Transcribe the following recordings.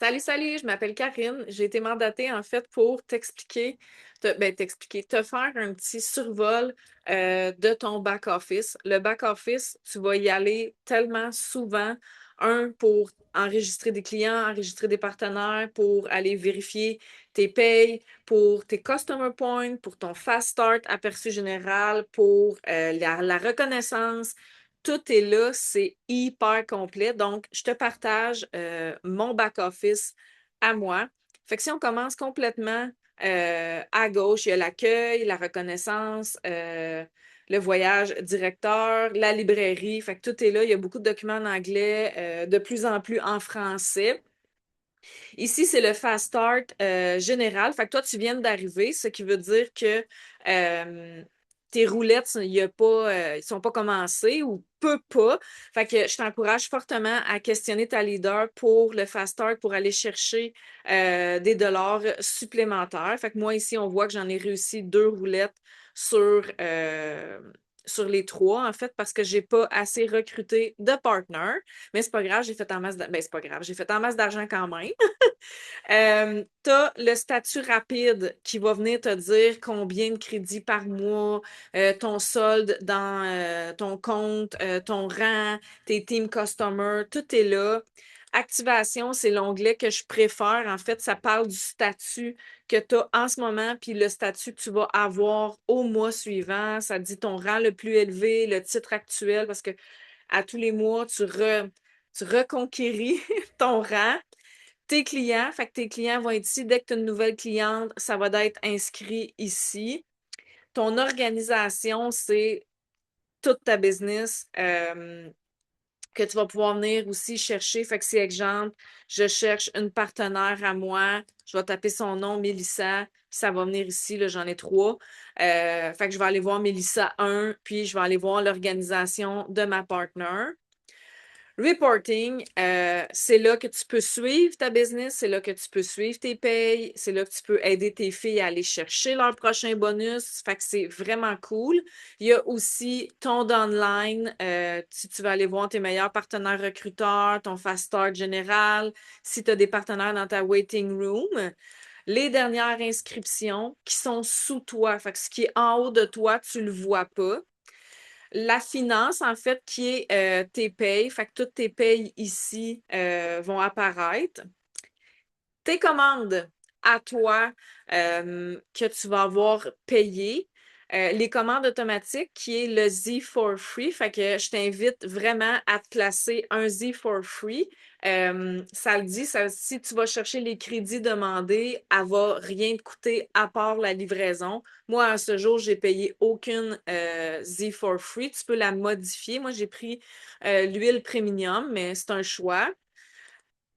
Salut, salut, je m'appelle Karine. J'ai été mandatée en fait pour te faire un petit survol de ton back-office. Le back-office, tu vas y aller tellement souvent. Un, pour enregistrer des clients, enregistrer des partenaires, pour aller vérifier tes payes, pour tes customer points, pour ton fast start aperçu général, pour la reconnaissance. Tout est là, c'est hyper complet. Donc, je te partage mon back-office à moi. Fait que si on commence complètement à gauche, il y a l'accueil, la reconnaissance, le voyage directeur, la librairie. Fait que tout est là. Il y a beaucoup de documents en anglais, de plus en plus en français. Ici, c'est le fast start général. Fait que toi, tu viens d'arriver, ce qui veut dire que tes roulettes, il y a pas, ils sont pas commencées ou peu pas. Fait que je t'encourage fortement à questionner ta leader pour le fast start pour aller chercher des dollars supplémentaires. Fait que moi, ici, on voit que j'en ai réussi 2 roulettes sur, sur les 3, en fait, parce que j'ai pas assez recruté de partners. Mais c'est pas grave, j'ai fait en masse ben, c'est pas grave, j'ai fait en masse d'argent quand même. Tu as le statut rapide qui va venir te dire combien de crédits par mois, ton solde dans ton compte, ton rang, tes team customers, tout est là. Activation, c'est l'onglet que je préfère. En fait, ça parle du statut que tu as en ce moment, puis le statut que tu vas avoir au mois suivant. Ça dit ton rang le plus élevé, le titre actuel, parce que à tous les mois, tu reconquéris ton rang. Tes clients, fait que tes clients vont être ici. Dès que tu as une nouvelle cliente, ça va être inscrit ici. Ton organisation, c'est toute ta business que tu vas pouvoir venir aussi chercher. Fait que si, exemple, je cherche une partenaire à moi, je vais taper son nom, Mélissa, puis ça va venir ici, là, j'en ai 3. Fait que je vais aller voir Mélissa 1, puis je vais aller voir l'organisation de ma partner. Reporting, c'est là que tu peux suivre ta business, c'est là que tu peux suivre tes payes, c'est là que tu peux aider tes filles à aller chercher leur prochain bonus. Fait que c'est vraiment cool. Il y a aussi ton downline, si tu vas aller voir tes meilleurs partenaires recruteurs, ton fast start général, si tu as des partenaires dans ta waiting room. Les dernières inscriptions qui sont sous toi, fait que ce qui est en haut de toi, tu le vois pas. La finance, en fait, qui est tes payes. Fait que toutes tes payes ici vont apparaître. Tes commandes à toi que tu vas avoir payées. Les commandes automatiques qui est le Z for free. Fait que je t'invite vraiment à te placer un Z for free. Ça le dit, si tu vas chercher les crédits demandés, elle va rien te coûter à part la livraison. Moi, à ce jour, j'ai payé aucune Z for free. Tu peux la modifier. Moi, j'ai pris l'huile premium, mais c'est un choix.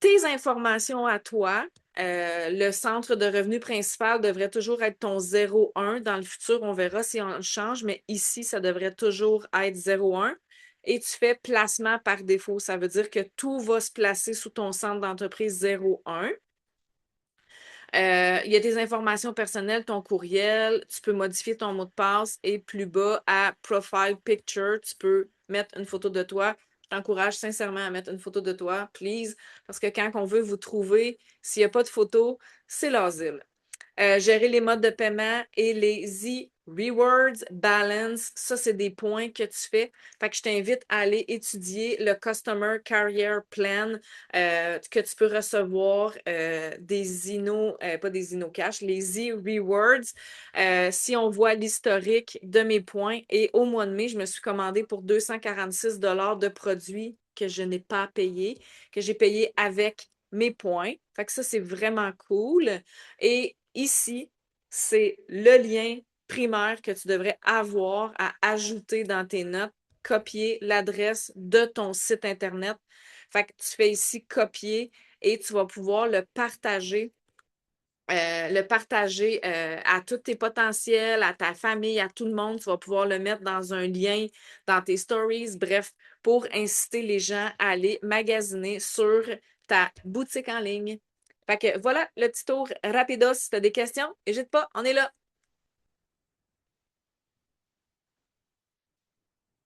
Tes informations à toi, le centre de revenu principal devrait toujours être ton 01. Dans le futur, on verra si on le change, mais ici, ça devrait toujours être 01. Et tu fais placement par défaut. Ça veut dire que tout va se placer sous ton centre d'entreprise 01. Il y a tes informations personnelles, ton courriel, tu peux modifier ton mot de passe et plus bas à Profile Picture, tu peux mettre une photo de toi. Je t'encourage sincèrement à mettre une photo de toi, please, parce que quand on veut vous trouver, s'il n'y a pas de photo, c'est l'asile. Gérer les modes de paiement et les e-rewards, balance, ça, c'est des points que tu fais. Fait que je t'invite à aller étudier le Customer Career Plan que tu peux recevoir des pas des Cash, les e-rewards. Si on voit l'historique de mes points, et au mois de mai, je me suis commandé pour 246 de produits que je n'ai pas payés, que j'ai payé avec mes points. Fait que ça, c'est vraiment cool. Et ici, c'est le lien primaire que tu devrais avoir à ajouter dans tes notes, copier l'adresse de ton site Internet. Fait que tu fais ici copier et tu vas pouvoir à tous tes potentiels, à ta famille, à tout le monde. Tu vas pouvoir le mettre dans un lien dans tes stories. Bref, pour inciter les gens à aller magasiner sur ta boutique en ligne. Fait que voilà le petit tour rapidos. Si tu as des questions, n'hésite pas, on est là.